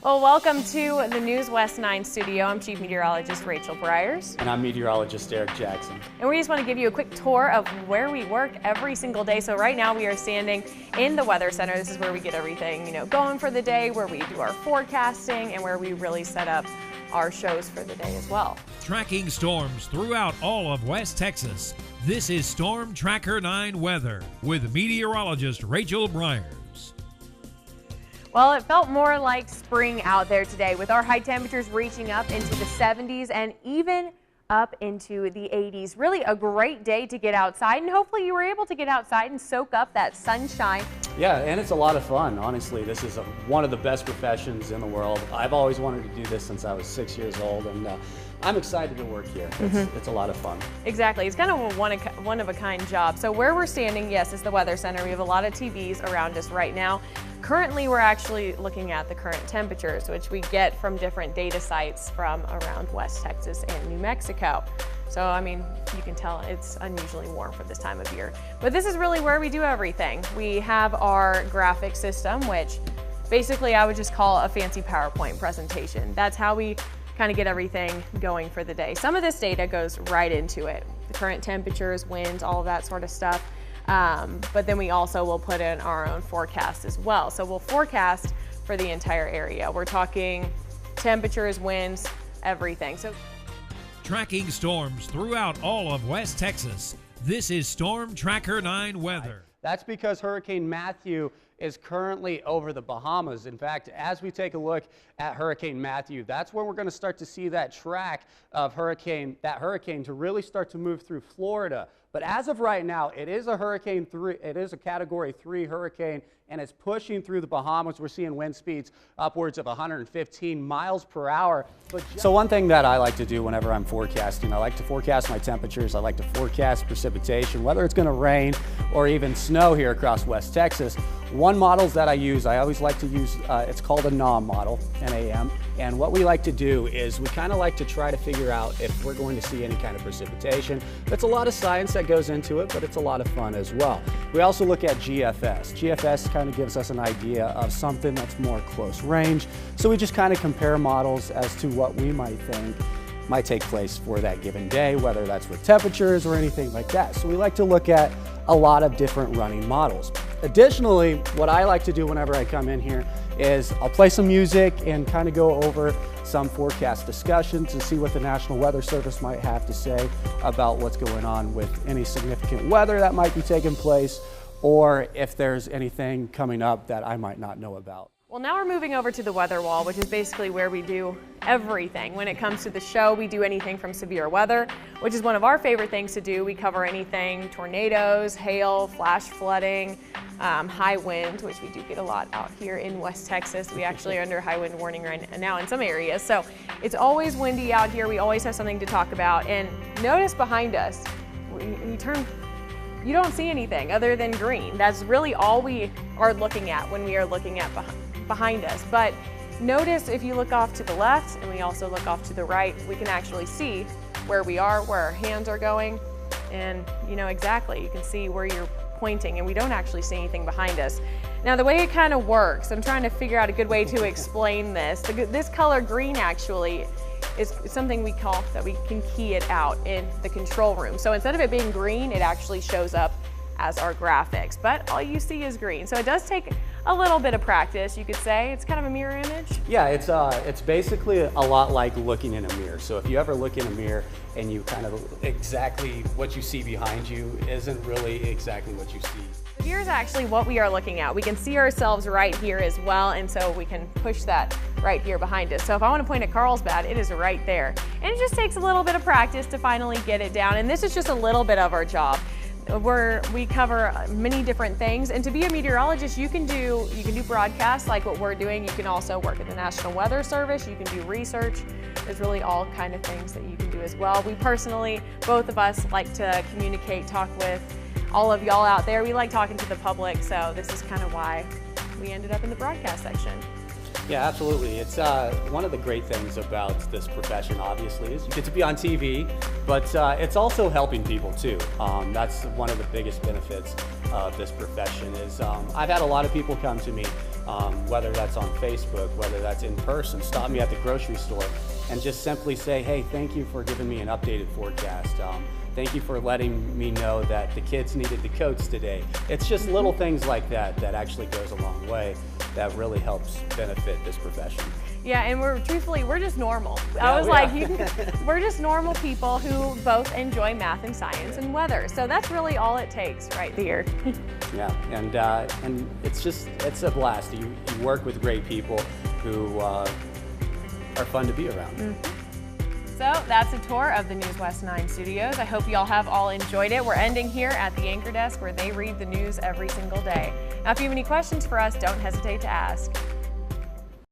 Well, welcome to the News West 9 studio. I'm Chief Meteorologist Rachel Briers. And I'm Meteorologist Eric Jackson. And we just want to give you a quick tour of where we work every single day. So right now we are standing in the Weather Center. This is where we get everything, going for the day, where we do our forecasting, and where we really set up our shows for the day as well. Tracking storms throughout all of West Texas. This is Storm Tracker 9 weather with meteorologist Rachel Briers. Well, it felt more like spring out there today with our high temperatures reaching up into the 70s and even up into the 80s. Really a great day to get outside, and hopefully you were able to get outside and soak up that sunshine. Yeah, and it's a lot of fun. Honestly, this is one of the best professions in the world. I've always wanted to do this since I was 6 years old, and I'm excited to work here. It's a lot of fun. Exactly. It's kind of a one-of-a-kind job. So where we're standing, yes, is the Weather Center. We have a lot of TVs around us right now. Currently, we're actually looking at the current temperatures, which we get from different data sites from around West Texas and New Mexico. So, I mean, you can tell it's unusually warm for this time of year. But this is really where we do everything. We have our graphic system, which basically I would just call a fancy PowerPoint presentation. That's how we kind of get everything going for the day. Some of this data goes right into it. The current temperatures, winds, all of that sort of stuff. But then we also will put in our own forecast as well. So we'll forecast for the entire area. We're talking temperatures, winds, everything. So tracking storms throughout all of West Texas. This is Storm Tracker 9 weather. That's because Hurricane Matthew is currently over the Bahamas. In fact, as we take a look at Hurricane Matthew, that's where we're going to start to see that track of that hurricane to really start to move through Florida. But as of right now, it is a Category 3 hurricane, and it's pushing through the Bahamas. We're seeing wind speeds upwards of 115 miles per hour. So one thing that I like to do whenever I'm forecasting, I like to forecast my temperatures. I like to forecast precipitation, whether it's going to rain or even snow here across West Texas. One models that I always like to use, it's called a NAM model, NAM. And what we like to do is we kind of like to try to figure out if we're going to see any kind of precipitation. It's a lot of science that goes into it, but it's a lot of fun as well. We also look at GFS. GFS kind of gives us an idea of something that's more close range. So we just kind of compare models as to what we might think might take place for that given day, whether that's with temperatures or anything like that. So we like to look at a lot of different running models. Additionally, what I like to do whenever I come in here is I'll play some music and kind of go over some forecast discussions and see what the National Weather Service might have to say about what's going on with any significant weather that might be taking place, or if there's anything coming up that I might not know about. well, now we're moving over to the weather wall, which is basically where we do everything. When it comes to the show, we do anything from severe weather, which is one of our favorite things to do. We cover anything tornadoes, hail, flash flooding, high wind, which we do get a lot out here in West Texas. We actually are under high wind warning right now in some areas. So it's always windy out here. We always have something to talk about. And notice behind us, you don't see anything other than green. That's really all we are looking at when we are looking at behind us. But notice if you look off to the left and we also look off to the right, we can actually see where we are, where our hands are going, and you know exactly, you can see where you're pointing, and we don't actually see anything behind us. Now the way it kind of works, I'm trying to figure out a good way to explain this. This color green actually is something we call that we can key it out in the control room. So instead of it being green, it actually shows up as our graphics, but all you see is green. So it does take a little bit of practice, you could say. It's kind of a mirror image. Yeah, it's basically a lot like looking in a mirror. So if you ever look in a mirror and you kind of exactly what you see behind you isn't really exactly what you see. Here's actually what we are looking at. We can see ourselves right here as well, and so we can push that right here behind us. So if I want to point at Carlsbad, it is right there. And it just takes a little bit of practice to finally get it down, and this is just a little bit of our job. We cover many different things, and to be a meteorologist, you can do broadcasts like what we're doing. You can also work at the National Weather Service. You can do research. There's really all kind of things that you can do as well. We personally, both of us, like to communicate, talk with all of y'all out there. We like talking to the public, so this is kind of why we ended up in the broadcast section. Yeah, absolutely. It's one of the great things about this profession, obviously, is you get to be on TV, but it's also helping people too. That's one of the biggest benefits of this profession is I've had a lot of people come to me whether that's on Facebook, whether that's in person, stop me at the grocery store and just simply say, hey, thank you for giving me an updated forecast. Thank you for letting me know that the kids needed the coats today. It's just little things like that that actually goes a long way, that really helps benefit this profession. Yeah, and truthfully, we're just normal. Yeah, I was like, we're just normal people who both enjoy math and science and weather. So that's really all it takes right there. Yeah, and it's a blast. You work with great people who are fun to be around. So that's a tour of the News West 9 studios. I hope you all enjoyed it. We're ending here at the anchor desk where they read the news every single day. Now, if you have any questions for us, don't hesitate to ask.